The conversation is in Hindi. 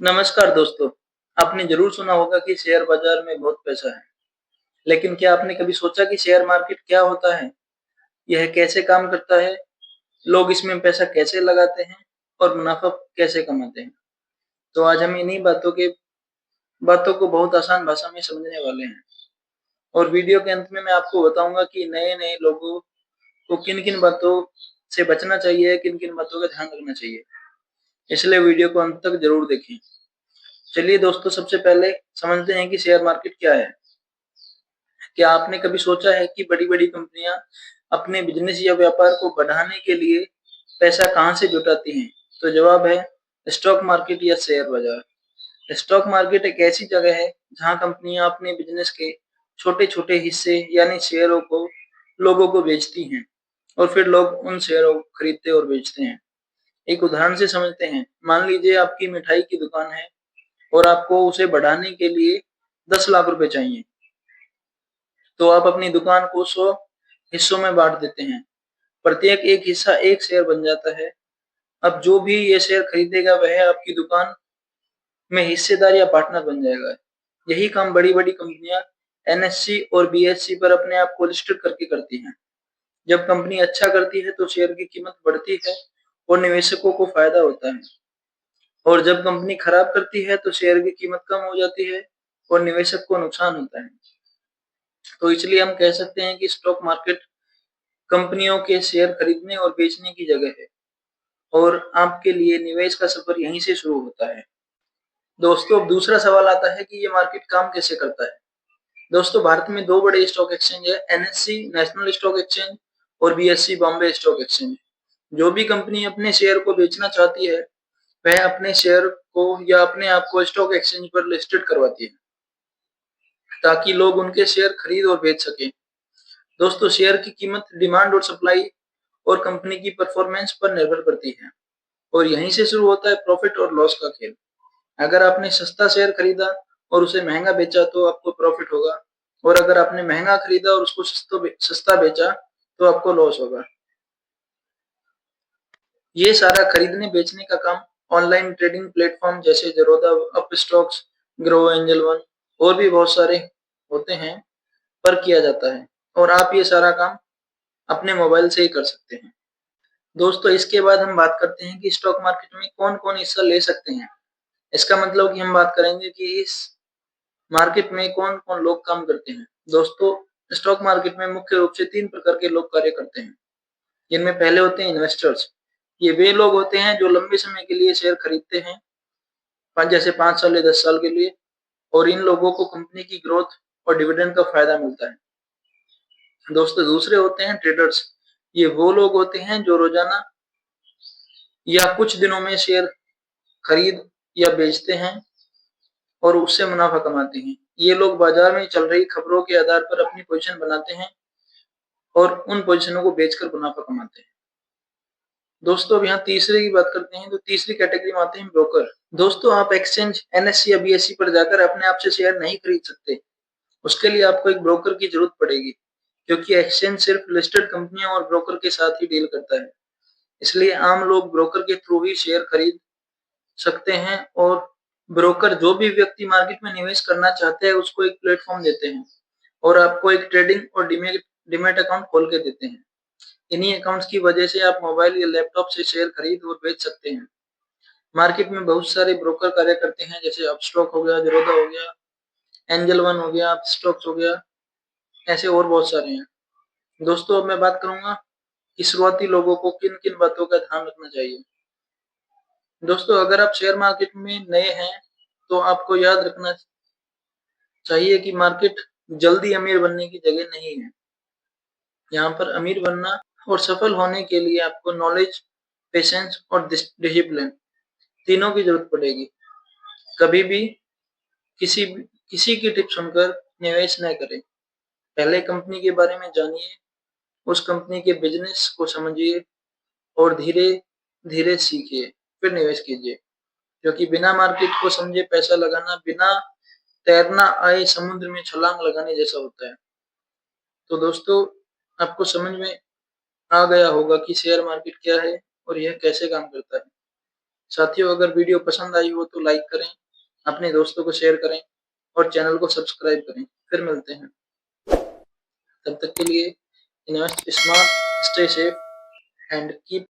नमस्कार दोस्तों। आपने ज़रूर सुना होगा कि शेयर बाज़ार में बहुत पैसा है। लेकिन क्या आपने कभी सोचा कि शेयर मार्केट क्या होता है? यह कैसे काम करता है? लोग इसमें पैसा कैसे लगाते हैं और मुनाफ़ा कैसे कमाते हैं? तो आज हम इन्हीं बातों को बहुत आसान भाषा में समझने वाले हैं। और वीडियो के अंत में मैं आपको बताऊँगा कि नए-नए लोगों को किन-किन बातों से बचना चाहिए, किन-किन बातों का ध्यान रखना चाहिए। इसलिए वीडियो को अंत तक ज़रूर देखें। चलिए दोस्तों, सबसे पहले समझते हैं कि शेयर मार्केट क्या है। क्या आपने कभी सोचा है कि बड़ी-बड़ी कंपनियां अपने बिजनेस या व्यापार को बढ़ाने के लिए पैसा कहाँ से जुटाती हैं? तो जवाब है स्टॉक मार्केट या शेयर बाजार। स्टॉक मार्केट एक ऐसी जगह है जहाँ कंपनियां अपने बिजनेस के छोटे-छोटे हिस्से यानी शेयरों को लोगों को बेचती हैं और फिर लोग उन शेयरों को खरीदते और बेचते हैं। एक उदाहरण से समझते हैं। मान लीजिए आपकी मिठाई की दुकान है और आपको उसे बढ़ाने के लिए 10 लाख रुपए चाहिए। तो आप अपनी दुकान को 100 हिस्सों में बाँट देते हैं। प्रत्येक एक हिस्सा 1 शेयर बन जाता है। अब जो भी ये शेयर खरीदेगा वह आपकी दुकान में हिस्सेदार या पार्टनर बन जाएगा। यही काम बड़ी-बड़ी कंपनियाँ एनएससी और बीएसई पर अपने आप को लिस्टेड करके करती हैं। जब कंपनी अच्छा करती है तो शेयर की कीमत बढ़ती है और निवेशकों को फायदा होता है। और जब कंपनी खराब करती है तो शेयर की कीमत कम हो जाती है और निवेशक को नुकसान होता है। तो इसलिए हम कह सकते हैं कि स्टॉक मार्केट कंपनियों के शेयर खरीदने और बेचने की जगह है और आपके लिए निवेश का सफर यहीं से शुरू होता है। दोस्तों, अब दूसरा सवाल आता है कि ये मार्केट काम कैसे करता है। दोस्तों, भारत में 2 बड़े स्टॉक एक्सचेंज है, एनएससी नेशनल स्टॉक एक्सचेंज और बीएसई बॉम्बे स्टॉक एक्सचेंज। जो भी कंपनी अपने शेयर को बेचना चाहती है, वह अपने शेयर को या अपने आप को स्टॉक एक्सचेंज पर लिस्टेड करवाती है, ताकि लोग उनके शेयर खरीद और बेच सकें। दोस्तों, शेयर की कीमत डिमांड और सप्लाई और कंपनी की परफॉर्मेंस पर निर्भर करती है और यहीं से शुरू होता है प्रॉफिट और लॉस का खेल। अगर आपने सस्ता शेयर खरीदा और उसे महंगा बेचा तो आपको प्रॉफिट होगा और अगर आपने महंगा खरीदा और उसको सस्ता बेचा तो आपको लॉस होगा। ये सारा खरीदने बेचने का काम ऑनलाइन ट्रेडिंग प्लेटफॉर्म जैसे Zerodha, Upstox, grow angel one और भी बहुत सारे होते हैं पर किया जाता है और आप ये सारा काम अपने मोबाइल से ही कर सकते हैं। दोस्तों, इसके बाद हम बात करते हैं कि स्टॉक मार्केट में कौन-कौन हिस्सा ले सकते हैं। इसका मतलब कि हम बात करेंगे कि इस मार्केट में कौन-कौन लोग काम करते हैं। दोस्तों, स्टॉक मार्केट में मुख्य रूप से 3 प्रकार के लोग कार्य करते हैं, जिनमें पहले होते हैं इन्वेस्टर्स। ये वे लोग होते हैं जो लंबे समय के लिए शेयर खरीदते हैं, जैसे 5 साल या 10 साल के लिए और इन लोगों को कंपनी की ग्रोथ और डिविडेंड का फायदा मिलता है। दोस्तों, दूसरे होते हैं ट्रेडर्स। ये वो लोग होते हैं जो रोज़ाना या कुछ दिनों में शेयर खरीद या बेचते हैं और उससे मुनाफा कमाते हैं। ये लोग बाजार में चल रही खबरों के आधार पर अपनी पोजीशन बनाते हैं और उन पोजीशनों को बेचकर मुनाफा कमाते हैं। दोस्तों, अब यहाँ तीसरे की बात करते हैं तो तीसरी कैटेगरी में आते हैं ब्रोकर। दोस्तों, आप एक्सचेंज एनएससी या बीएसई पर जाकर अपने आप से शेयर नहीं खरीद सकते। उसके लिए आपको एक ब्रोकर की जरूरत पड़ेगी, क्योंकि एक्सचेंज सिर्फ लिस्टेड कंपनियों और ब्रोकर के साथ ही डील करता है। इसलिए आम लोग ब्रोकर के थ्रू ही शेयर खरीद सकते हैं और ब्रोकर जो भी व्यक्ति मार्केट में निवेश करना चाहते हैं उसको एक प्लेटफॉर्म देते हैं और आपको एक ट्रेडिंग और डीमैट डीमैट अकाउंट खोल के देते हैं। इन्हीं अकाउंट्स की वजह से आप मोबाइल या लैपटॉप से शेयर खरीद और बेच सकते हैं। मार्केट में बहुत सारे ब्रोकर कार्य करते हैं, जैसे अपस्टॉक हो गया, ज़ेरोधा हो गया, एंजल वन हो गया, अपस्टॉक्स हो गया, ऐसे और बहुत सारे हैं। दोस्तों, अब मैं बात करूंगा कि शुरुआती लोगों को किन-किन बातों का ध्यान रखना चाहिए। दोस्तों, अगर आप शेयर मार्केट में नए हैं, तो आपको याद रखना चाहिए कि मार्केट जल्दी अमीर बनने की जगह नहीं है। यहाँ पर अमीर बनना और सफल होने के लिए आपको नॉलेज, पेशेंस और डिसिप्लिन तीनों की जरूरत पड़ेगी। कभी भी किसी किसी की टिप सुनकर निवेश न करें। पहले कंपनी के बारे में जानिए, उस कंपनी के बिजनेस को समझिए और धीरे-धीरे सीखिए, फिर निवेश कीजिए। क्योंकि बिना मार्केट को समझे पैसा लगाना बिना तैरना आए समुद्र में छलांग लगाने जैसा होता है। तो दोस्तों, आपको समझ में आ गया होगा कि शेयर मार्केट क्या है और यह कैसे काम करता है। साथियों, अगर वीडियो पसंद आई हो तो लाइक करें, अपने दोस्तों को शेयर करें और चैनल को सब्सक्राइब करें। फिर मिलते हैं। तब तक के लिए invest smart, stay safe and keep